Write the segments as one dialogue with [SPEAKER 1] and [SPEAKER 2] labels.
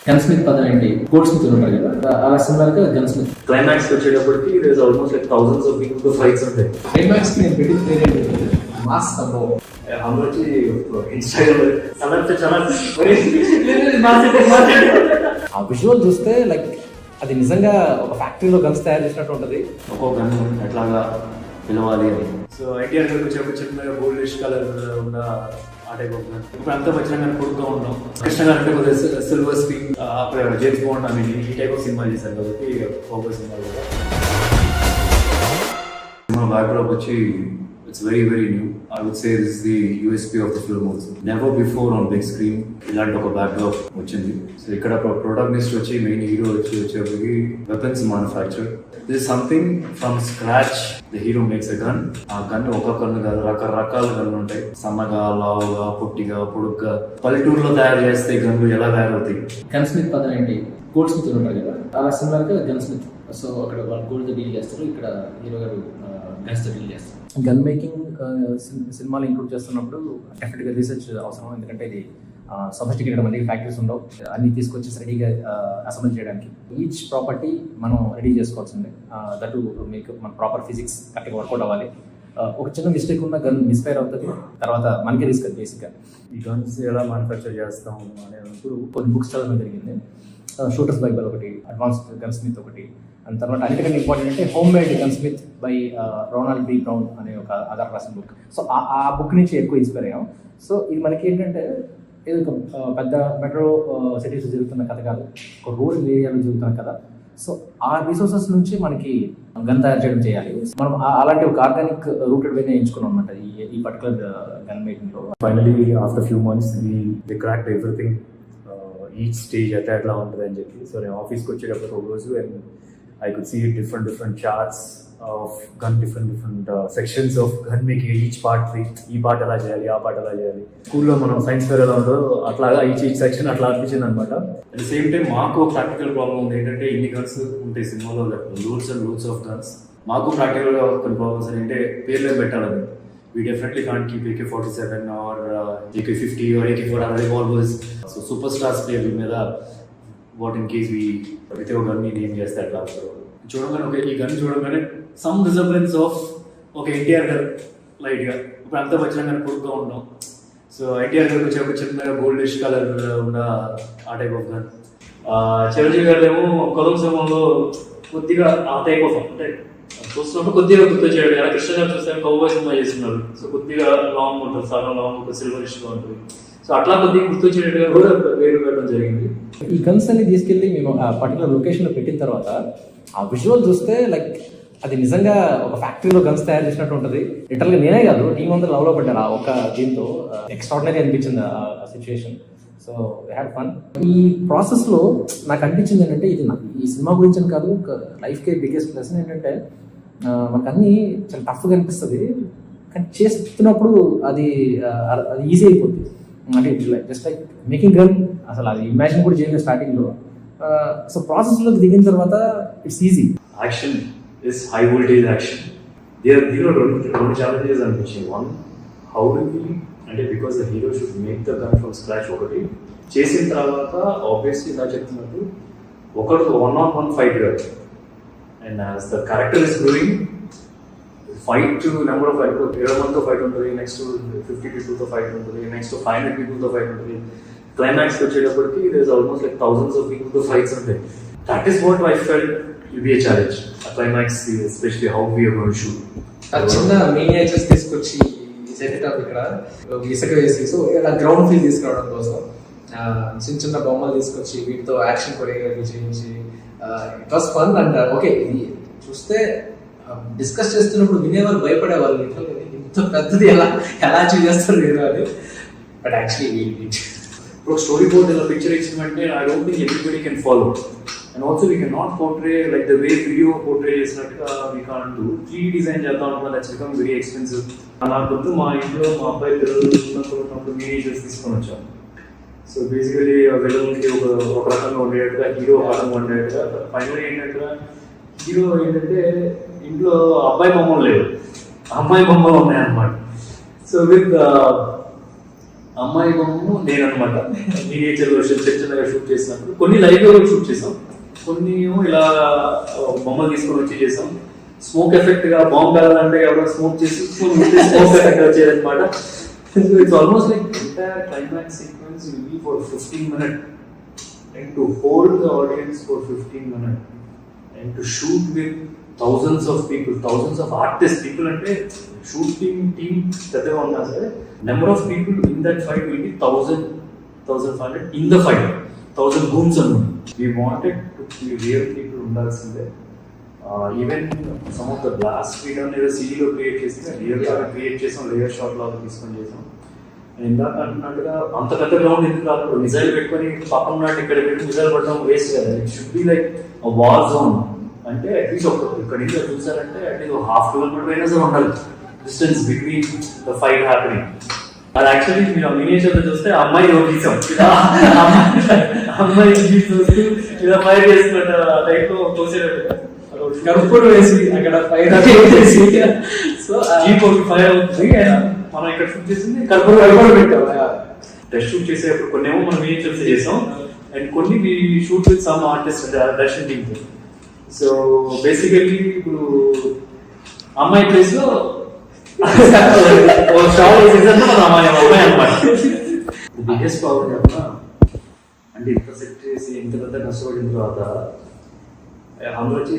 [SPEAKER 1] Gun Smith పదం ఏంటి, gold Smith ఉంటారు కదా, అలా సిమిలర్ గా గన్ స్మిత్.
[SPEAKER 2] క్లైమాక్స్ వచ్చేటప్పటికి there almost like thousands of people తో ఫైట్స్ ఉంటాయి.
[SPEAKER 1] క్లైమాక్స్ కి నేను పెట్టిన పేరు ఏంటి, మాస్ సంభవం.
[SPEAKER 2] हमलोची ఇన్‌స్టాగ్రామ్ చాలా
[SPEAKER 1] ఆ విజువల్ చూస్తే లైక్ అది నిజంగా ఒక ఫ్యాక్టరీలో గన్స్ తయారు చేసినట్టు ఉంటుంది.
[SPEAKER 2] ఒక్కో గన్ ఎట్లాగా పిలవాలి అని. సో ఐటీఆర్ గారికి వచ్చేప్పుడు చిన్నగా గోల్డిష్ కలర్ ఉన్న ఆ టైప్ ఆఫ్ గన్. ఇప్పుడు అంతా వచ్చిన కానీ కొడుకుగా ఉన్నాం. కృష్ణ గారు అంటే కొద్దిగా సిల్వర్ స్క్రీన్, జేమ్స్ బాండ్ అని ఈ టైప్ ఆఫ్ సినిమా చేశారు కాబట్టి ఒక్కో సినిమా కూడా సినిమా బ్యాక్డ్రాప్ వచ్చి it's very new. I would say this is the USP of the film also. Never before on big screen ఇలాంటి ఒక బ్యాక్డ్రాప్ వచ్చింది. సో ఇక్కడ ప్రొటాగనిస్ట్ వచ్చి మెయిన్ హీరో వచ్చేప్పటికి weapons manufacture. This is something from scratch the hero makes a gun. ఆ gun ఒక gun కాదు, రకరకాల గన్లు ఉంటాయి. సన్నగా, లావుగా, పొట్టిగా, పొడుగ్గా. పల్లెటూరులో తయారు చేస్తే గన్లు ఎలా తయారవుతాయి.
[SPEAKER 1] గన్ స్మిత్ పదం ఏంటి, గోల్డ్ స్మిత్ ఉంటారు కదా, అలా సిమిలర్ గా గన్ స్మిత్. సో అక్కడ వాళ్ళు గోల్డ్ డీల్ చేస్తారు, ఇక్కడ హీరో గారు గన్స్ తో డీల్ చేస్తారు. గన్ మేకింగ్ సినిమాలు ఇంక్లూడ్ చేస్తున్నప్పుడు డెఫినెట్గా రీసెర్చ్ అవసరం, ఎందుకంటే ఇది సొఫిస్టికేటెడ్ మళ్ళీ ఫ్యాక్టరీస్ ఉండవు, అన్ని తీసుకొచ్చి రెడీగా అసెంబ్ల్ చేయడానికి. ఈచ్ ప్రాపర్టీ మనం రెడీ చేసుకోవాల్సిందే. దట్ మీకు మన ప్రాపర్ ఫిజిక్స్ కరెక్ట్గా వర్కౌట్ అవ్వాలి. ఒక చిన్న మిస్టేక్ ఉన్న గన్ మిస్ఫైర్ అవుతుంది, తర్వాత మనకి రిస్క్ అది బేసిక్గా.
[SPEAKER 2] ఈ గన్స్ ఎలా మ్యానుఫ్యాక్చర్ చేస్తాం అనేటప్పుడు
[SPEAKER 1] కొన్ని బుక్స్ చదవడం జరిగింది. షూటర్స్ బైబల్ ఒకటి, అడ్వాన్స్డ్ గన్ స్మిత్ ఒకటి, అండ్ తర్వాత అన్నిటికంటే ఇంపార్టెంట్ అంటే homemade gunsmith by Ronald B Brown అనే ఒక ఆధార్ రాసిన బుక్. సో ఆ బుక్ నుంచి ఎక్కువ ఇన్స్పైర్ అయ్యాం. సో ఇది మనకి ఏంటంటే ఏదో ఒక పెద్ద మెట్రో సిటీస్ జరుగుతున్న కథ కాదు, ఒక రూరల్ ఏరియాలో జరుగుతున్న కథ. సో ఆ రిసోర్సెస్ నుంచి మనకి గన్ తయారు చేయడం చేయాలి. మనం అలాంటి ఒక ఆర్గానిక్ రూటెడ్ వేనే ఎంచుకున్నాం అనమాట ఈ పర్టికులర్ గన్ మేకింగ్ లో.
[SPEAKER 2] ఫైనలీ ఆఫ్టర్ ఫ్యూ మంత్స్ వి క్రాక్డ్ ఎవ్రీథింగ్. ఈచ్ స్టేజ్ అయితే ఎట్లా ఉంటుంది అని చెప్పి. సో నేను ఆఫీస్కి వచ్చేటప్పుడు ఒక రోజు and I could see different charts of gun, different sections of gun making. Each part, ఈ పార్ట్ ఎలా చేయాలి, ఆ పార్ట్ ఎలా చేయాలి. స్కూల్లో మనం సైన్స్ ఫేర్ ఎలా ఉందో అట్లాగా ఈచ్ సెక్షన్ అట్లా అనిపించింది అనమాట. అట్ ద సేమ్ టైం మాకు ప్రాక్టికల్ ప్రాబ్లమ్ ఉంది. ఏంటంటే ఇన్ని గన్స్ ఉంటాయి సినిమాలో, రూల్స్ ఆఫ్ గన్స్. మాకు ప్రాక్టికల్గా కొన్ని ప్రాబ్లమ్స్ ఏంటంటే పేర్లు పెట్టాలని. We definitely can't keep AK-47 or AK-50 or AK-4 other revolvers. So superstars పేర్ల మీద వాట్ ఇన్ కేస్ ప్రతి ఒక్క గన్ని నేమ్ చేస్తే అట్లా చూడగానే ఓకే ఈ గన్ చూడగానే some resemblance of okay NTR గారు లైట్గా. ఇప్పుడు అంతా వచ్చిన కానీ పొడుగ్గా ఉన్నాం. సో ఎన్టీఆర్ గారికి వచ్చే ఒక చిన్నగా గోల్డిష్ కలర్ ఉన్న ఆ టైప్ ఆఫ్ గన్. చిరంజీవి గారు ఏమో కొలం సమయంలో కొద్దిగా ఆ టైప్ ఆఫ్ అంటే చూస్తున్నప్పుడు కొద్దిగా గుర్తు చేయడం. ఎలా కృష్ణ గారు చూస్తే కౌబాయ్ సినిమా చేస్తున్నారు. సో కొద్దిగా లాంగ్ ఉంటుంది, సగం లాంగ్ ఉంటుంది, సిల్వరిష్గా ఉంటుంది. సో అట్లా కొద్దిగా గుర్తొచ్చేటట్టుగా కూడా వేరు పెట్టడం జరిగింది.
[SPEAKER 1] ఈ గన్స్ అన్ని తీసుకెళ్ళి మేము ఆ పర్టికులర్ లొకేషన్లో పెట్టిన తర్వాత ఆ విజువల్ చూస్తే లైక్ అది నిజంగా ఒక ఫ్యాక్టరీలో గన్స్ తయారు చేసినట్టు ఉంటుంది. లిటరల్గా నేనే కాదు, టీం అందరూ లవ్లో పడ్డారు ఆ ఒక దీంతో. ఎక్స్ట్రాడినరీ అనిపించింది ఆ సిచ్యువేషన్. So had fun. ఈ ప్రాసెస్లో నాకు అనిపించింది ఏంటంటే ఇది ఈ సినిమా గురించి అని కాదు, లైఫ్కే బిగ్గెస్ట్ లెసన్ ఏంటంటే మనకు అన్నీ చాలా టఫ్గా అనిపిస్తుంది, కానీ చేస్తున్నప్పుడు అది ఈజీ అయిపోతుంది. అంటే జస్ట్ లైక్ మేకింగ్ గన్ అసలు అది ఇమాజిన్ కూడా చేయలేదు స్టార్టింగ్లో. సో ప్రాసెస్లోకి దిగిన తర్వాత it's easy.
[SPEAKER 2] Action is high voltage action. దీనిలో రెండు ఛాలెంజెస్ అనిపించింది. వన్, హౌ డు వి అంటే because the hero should make the gun from scratch. ఒకటి చేసిన తర్వాత ఆబ్వియస్లీ ఇలా చెప్తున్నట్టు ఒకడు 1-on-1 ఫైట్ కాదు. And as the character is growing fight number of fight 20 మందితో ఫైట్ ఉంటుంది, నెక్స్ట్ 50 పీపుల్తో ఫైట్ ఉంటుంది, నెక్స్ట్ 500 పీపుల్తో ఫైట్ ఉంటుంది. క్లైమాక్స్కి వచ్చేటప్పటికి there is almost like thousands of పీపుల్తో ఫైట్స్ ఉంటాయి. That is what I felt will be a challenge. ఆ climax especially how we are going to shoot.
[SPEAKER 1] చిన్న మినియేచర్స్ తీసుకొచ్చి సెట్ అప్ ఇక్కడ ఇసుక వేసి సో ఇలా గ్రౌండ్ ఫీల్ తీసుకురావడం కోసం చిన్న బొమ్మలు తీసుకొచ్చి వీటితో యాక్షన్ కొరియోగ్రఫీ చేయించి it was fun. And okay ఇది చూస్తే డిస్కస్ చేస్తున్నప్పుడు వినేవాళ్ళు భయపడేవాళ్ళు, ఇంత పెద్దది ఎలా అచీవ్ చేస్తారు లేదా అని. బట్ యాక్చువల్లీ
[SPEAKER 2] ఇప్పుడు స్టోరీ బోర్డ్ ఇలా పిక్చర్ ఇచ్చినట్టే I don't think everybody can follow. And also we can not portray like the way video portray చేసినట్టుగా we can't do. 3D design చేద్దాం అనుకున్నా దట్స్ బికమ్ వెరీ ఎక్స్పెన్సివ్. నా పొద్దు మా ఇంట్లో మా అబ్బాయి పిల్లలు ఉన్నప్పుడు మినియేచర్స్ తీసుకొని వచ్చాం. సో బేసికలీ విలన్కి ఒక రకంగా ఉండేట్టుగా, హీరో ఒక రకంగా ఉండేట్టుగా. ఫైనల్ ఏంటంటే హీరో ఏంటంటే ఇంట్లో అబ్బాయి బొమ్మలు లేవు, అమ్మాయి బొమ్మలు ఉన్నాయన్నమాట. సో విత్ అమ్మాయి బొమ్మ నేను అనమాట మినియేచర్ లో చిన్న చిన్నగా షూట్ చేసినప్పుడు కొన్ని లైవ్ లో షూట్ చేసాం, కొన్ని ఏమో ఇలా బొమ్మలు తీసుకొని వచ్చి చేసాం. స్మోక్ ఎఫెక్ట్ గా బాంబ్ కావాలంటే ఎవరో స్మోక్ చేసి స్మోక్ ఎఫెక్ట్ వచ్చేది అనమాట. It's almost like entire climax sequence will be for 15 minutes and to hold the audience for 15 minutes and to shoot with thousands of people, thousands of artists. People అంటే shooting team పెద్దగా ఉన్నా సరే number of people in that fight will be 1,500 in the fight, 1,000 goons అన్నమాట. We wanted to be real people ఉండాల్సిందే. Even some of the blast freedom ఏదో సిటీలో create చేసి real గా క్రియేట్ చేసాం, లేయర్ షాట్ లాగా తీసుకొని చేసాం. ఇందాక అంటున్నట్టుగా అంత పెద్ద గ్రౌండ్ ఎందుకు రాదు, మిజైల్ పెట్టుకొని పక్కన ఉన్నట్టు ఇక్కడ పెట్టి మిజైల్ పడడం వేస్ట్ కదా. It should be like war zone. అంటే అట్లీస్ట్ ఒక ఇక్కడ నుంచి చూసారంటే అట్లీస్ట్ 1/2 kilometer అయినా సరే ఉండాలి distance between the fight happening. అది యాక్చువల్లీ మీరు ఆ మినియేచర్ లో చూస్తే అమ్మాయి తీసాం, అమ్మాయి చూస్తూ ఇలా ఫైర్ చేస్తున్నట్టు టైప్ లో తోసేటట్టు
[SPEAKER 1] కర్పూరం వేసి అక్కడ ఫైర్ చేసి సో
[SPEAKER 2] జీప్ ఒకటి ఫైర్ అవుతుంది. మనం ఇక్కడ షూట్ చేసింది కర్పూరం పెట్టాం. టెస్ట్ షూట్ చేసేటప్పుడు కొన్ని ఏమో మనం మినియేచర్స్ చేసాం అండ్ కొన్ని shoot with some artist Darshan team. So basically ఇప్పుడు అమ్మాయి ప్లేస్ లో అమ్మాయి అనమాట. బిగ్గెస్ట్ ప్రాబ్లం చెప్పిన అంటే ఇంత సెట్ చేసి ఇంత పెద్ద కష్టపడిన తర్వాత అందరూ వచ్చి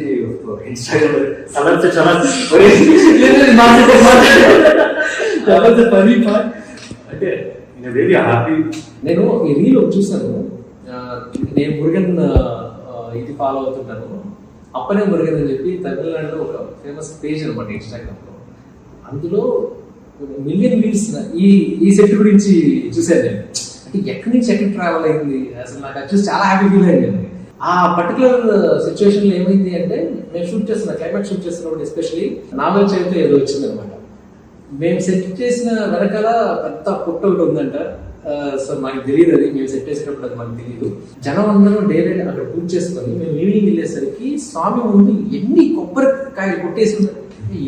[SPEAKER 2] ఇన్స్టాగ్రామ్ అంటే వెరీ హ్యాపీ.
[SPEAKER 1] నేను ఈ రీల్ ఒకటి చూసాను, నేను మురుగన్ ఇది ఫాలో అవుతుంటాను, అప్పనే మురుగన్ అని చెప్పి తమిళనాడులో ఒక ఫేమస్ పేజ్ అనమాట ఇన్స్టాగ్రామ్ లో. అందులో మిలియన్ వ్యూస్ ఈ సెట్ గురించి చూశాను నేను. అంటే ఎక్కడి నుంచి ఎక్కడ ట్రావెల్ అయింది అసలు నాకు అది చూసి చాలా హ్యాపీ ఫీల్ అయింది. ఆ పర్టికులర్ సిచ్యువేషన్ లో ఏమైంది అంటే మేము షూట్ చేస్తున్న క్లైమాక్స్ షూట్ చేస్తున్నప్పుడు ఎస్పెషల్లీ నావల్ చేతితో ఏదో వచ్చింది అనమాట. మేము సెట్ చేసిన వెనకాల పెద్ద పుట్ట ఒకటి ఉందంట. సో మాకు తెలియదు, అది మేము సెట్ చేసేటప్పుడు అది మాకు తెలియదు. జనం అందరం డైలీ అక్కడ పూజ చేసుకొని మేము ఈవినింగ్ వెళ్ళేసరికి స్వామి ముందు ఎన్ని కొబ్బరికాయలు కొట్టేసుకున్నారు.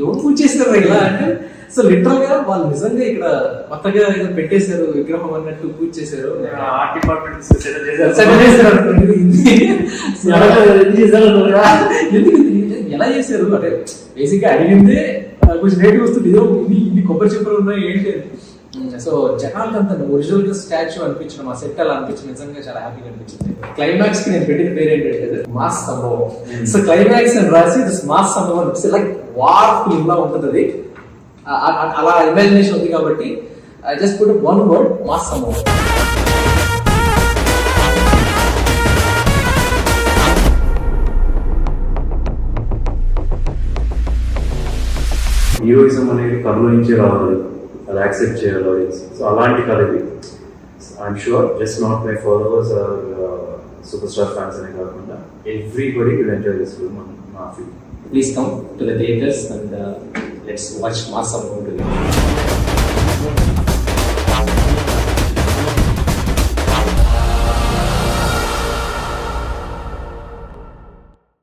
[SPEAKER 1] ఎవరు పూజ చేస్తారు ఇలా అంటే సో లిటరల్ గా వాళ్ళు నిజంగా ఇక్కడ కొత్తగా ఏదో పెట్టేశారు విగ్రహం అన్నట్టు పూజ చేశారు.
[SPEAKER 2] ఆర్ట్ డిపార్ట్మెంట్
[SPEAKER 1] ఎలా చేశారు అంటే బేసిక్ గా అడిగిందే కొంచెం నేటివ్ వస్తుంది. ఏదో ఇన్ని కొబ్బరి చెప్పులు ఉన్నాయి ఏంటి. సో జనాలకు అంత ఒరిజినల్ గా స్టాచ్యూ అనిపించడం, ఆ సెట్ అలా అనిపించడం నిజంగా చాలా హ్యాపీగా అనిపించింది. క్లైమాక్స్ కి నేను పెట్టిన పేరు ఏంటంటే మాస్ సంభవం. సో క్లైమాక్స్ అని రాసి మాస్ సంభవం అనిపిస్తే లైక్ వార్ ఫిల్మ్ లా ఉంటుంది అది. అలా ఇమాజినేషన్ ఉంది కాబట్టి I just put one word, mass సంభవం.
[SPEAKER 2] హీరోయిజం అనేది కథలో నుంచే రావాలి, అది యాక్సెప్ట్ చేయాలి ఆడియన్స్. సో అలాంటి కథ ఇది. I'm sure just not my followers are superstar fans అనే కాకుండా everybody will enjoy this film on నా feel.
[SPEAKER 1] Please come to the theaters and let's watch Mass Sambavam together.